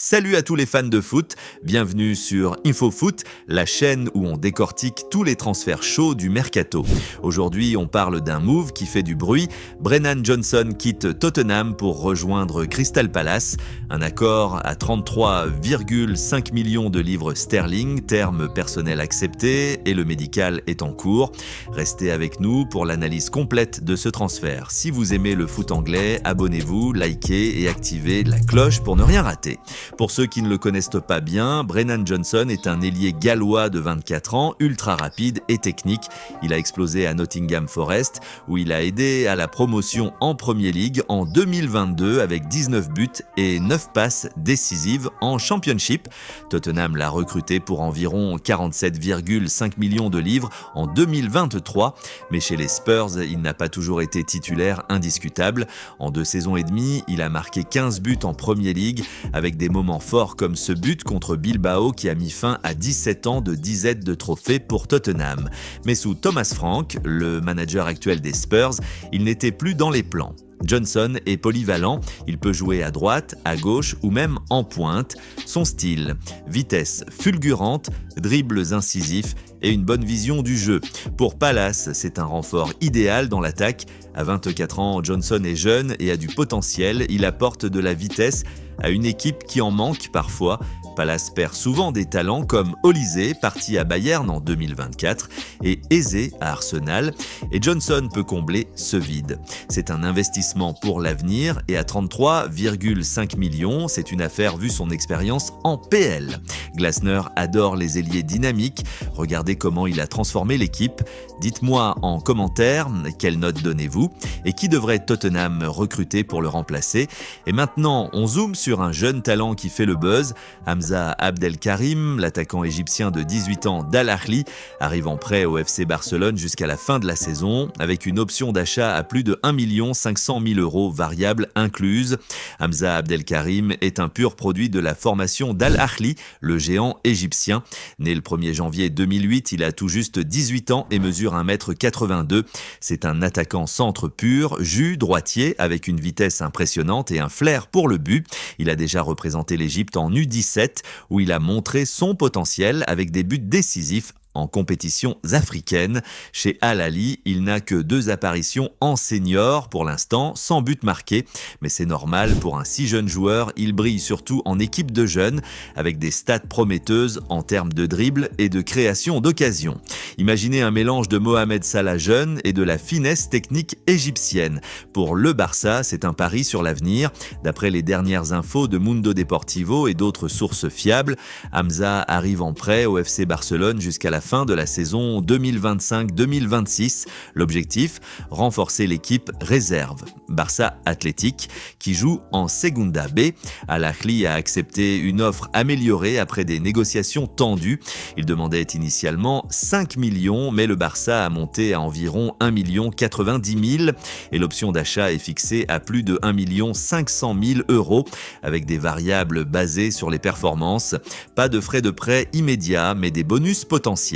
Salut à tous les fans de foot, bienvenue sur InfoFoot, la chaîne où on décortique tous les transferts chauds du mercato. Aujourd'hui, on parle d'un move qui fait du bruit. Brennan Johnson quitte Tottenham pour rejoindre Crystal Palace. Un accord à 33,5 millions de livres sterling, terme personnel accepté, et le médical est en cours. Restez avec nous pour l'analyse complète de ce transfert. Si vous aimez le foot anglais, abonnez-vous, likez et activez la cloche pour ne rien rater. Pour ceux qui ne le connaissent pas bien, Brennan Johnson est un ailier gallois de 24 ans, ultra rapide et technique. Il a explosé à Nottingham Forest, où il a aidé à la promotion en Premier League en 2022 avec 19 buts et 9 passes décisives en Championship. Tottenham l'a recruté pour environ 47,5 millions de livres en 2023, mais chez les Spurs, il n'a pas toujours été titulaire indiscutable. En 2 saisons et demie, il a marqué 15 buts en Premier League avec des moments forts comme ce but contre Bilbao qui a mis fin à 17 ans de disette de trophées pour Tottenham. Mais sous Thomas Frank, le manager actuel des Spurs, il n'était plus dans les plans. Johnson est polyvalent, il peut jouer à droite, à gauche ou même en pointe. Son style, vitesse fulgurante, dribbles incisifs et une bonne vision du jeu. Pour Palace, c'est un renfort idéal dans l'attaque. À 24 ans, Johnson est jeune et a du potentiel, il apporte de la vitesse à une équipe qui en manque parfois. Palace perd souvent des talents comme Olise, parti à Bayern en 2024, et Eze à Arsenal, et Johnson peut combler ce vide. C'est un investissement pour l'avenir et à 33,5 millions, c'est une affaire vu son expérience en PL. Glasner adore les ailiers dynamiques, regardez comment il a transformé l'équipe. Dites-moi en commentaire quelle note donnez-vous et qui devrait Tottenham recruter pour le remplacer. Et maintenant, on zoome sur un jeune talent qui fait le buzz. Hamza Abdelkarim, l'attaquant égyptien de 18 ans d'Al Ahly, arrive en prêt au FC Barcelone jusqu'à la fin de la saison, avec une option d'achat à plus de 1 500 000 € variable incluse. Hamza Abdelkarim est un pur produit de la formation d'Al Ahly, le géant égyptien. Né le 1er janvier 2008, il a tout juste 18 ans et mesure 1,82 m. C'est un attaquant centre pur, jus, droitier, avec une vitesse impressionnante et un flair pour le but. Il a déjà représenté l'Égypte en U17, où il a montré son potentiel avec des buts décisifs en compétitions africaines. Chez Al Ahly, il n'a que 2 apparitions en senior pour l'instant, sans but marqué. Mais c'est normal pour un si jeune joueur, il brille surtout en équipe de jeunes, avec des stats prometteuses en termes de dribble et de création d'occasion. Imaginez un mélange de Mohamed Salah jeune et de la finesse technique égyptienne. Pour le Barça, c'est un pari sur l'avenir. D'après les dernières infos de Mundo Deportivo et d'autres sources fiables, Hamza arrive en prêt au FC Barcelone jusqu'à la fin de la saison 2025-2026. L'objectif, renforcer l'équipe réserve. Barça Athletic, qui joue en Segunda B. Al Ahly a accepté une offre améliorée après des négociations tendues. Il demandait initialement 5 millions, mais le Barça a monté à environ 1,90 000 et l'option d'achat est fixée à plus de 1,5 million € avec des variables basées sur les performances. Pas de frais de prêt immédiats, mais des bonus potentiels.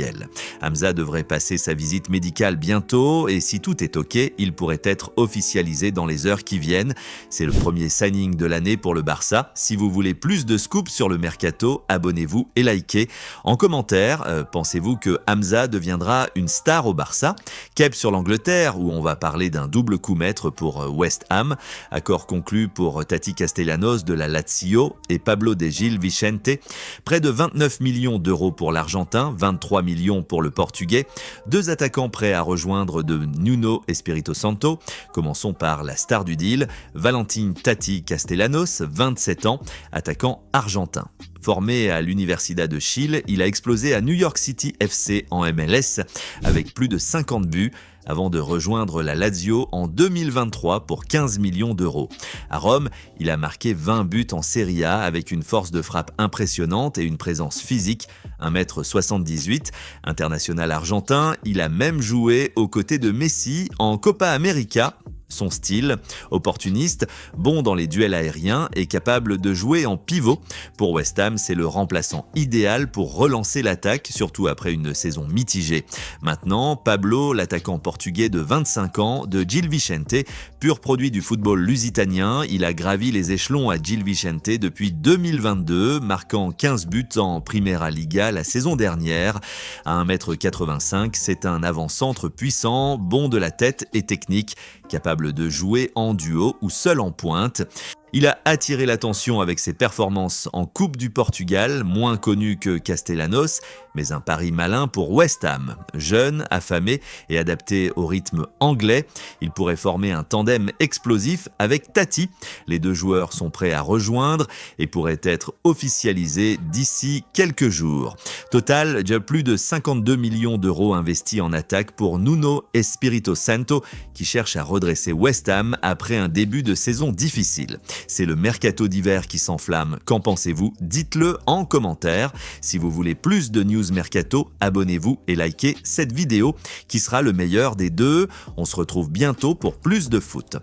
Hamza devrait passer sa visite médicale bientôt et si tout est ok, il pourrait être officialisé dans les heures qui viennent. C'est le premier signing de l'année pour le Barça. Si vous voulez plus de scoops sur le mercato, abonnez-vous et likez. En commentaire, pensez-vous que Hamza deviendra une star au Barça? Cap sur l'Angleterre, où on va parler d'un double coup maître pour West Ham. Accord conclu pour Tati Castellanos de la Lazio et Pablo de Gil Vicente. Près de 29 millions € pour l'Argentin, 23 millions pour le Portugais. 2 attaquants prêts à rejoindre de Nuno Espirito Santo. Commençons par la star du deal, Valentin Tati Castellanos, 27 ans, attaquant argentin. Formé à l'Universidad de Chile, il a explosé à New York City FC en MLS avec plus de 50 buts avant de rejoindre la Lazio en 2023 pour 15 millions €. À Rome, il a marqué 20 buts en Serie A avec une force de frappe impressionnante et une présence physique, 1,78 m. International argentin, il a même joué aux côtés de Messi en Copa América. son style. Opportuniste, bon dans les duels aériens et capable de jouer en pivot. Pour West Ham, c'est le remplaçant idéal pour relancer l'attaque, surtout après une saison mitigée. Maintenant, Pablo, l'attaquant portugais de 25 ans, de Gil Vicente, pur produit du football lusitanien, il a gravi les échelons à Gil Vicente depuis 2022, marquant 15 buts en Primera Liga la saison dernière. À 1,85 m, c'est un avant-centre puissant, bon de la tête et technique, capable de jouer en duo ou seul en pointe. Il a attiré l'attention avec ses performances en Coupe du Portugal, moins connu que Castellanos, mais un pari malin pour West Ham. Jeune, affamé et adapté au rythme anglais, il pourrait former un tandem explosif avec Tati. Les deux joueurs sont prêts à rejoindre et pourraient être officialisés d'ici quelques jours. Total, déjà plus de 52 millions d'euros investis en attaque pour Nuno Espirito Santo, qui cherche à redresser West Ham après un début de saison difficile. C'est le mercato d'hiver qui s'enflamme. Qu'en pensez-vous? Dites-le en commentaire. Si vous voulez plus de news mercato, abonnez-vous et likez cette vidéo qui sera le meilleur des deux. On se retrouve bientôt pour plus de foot.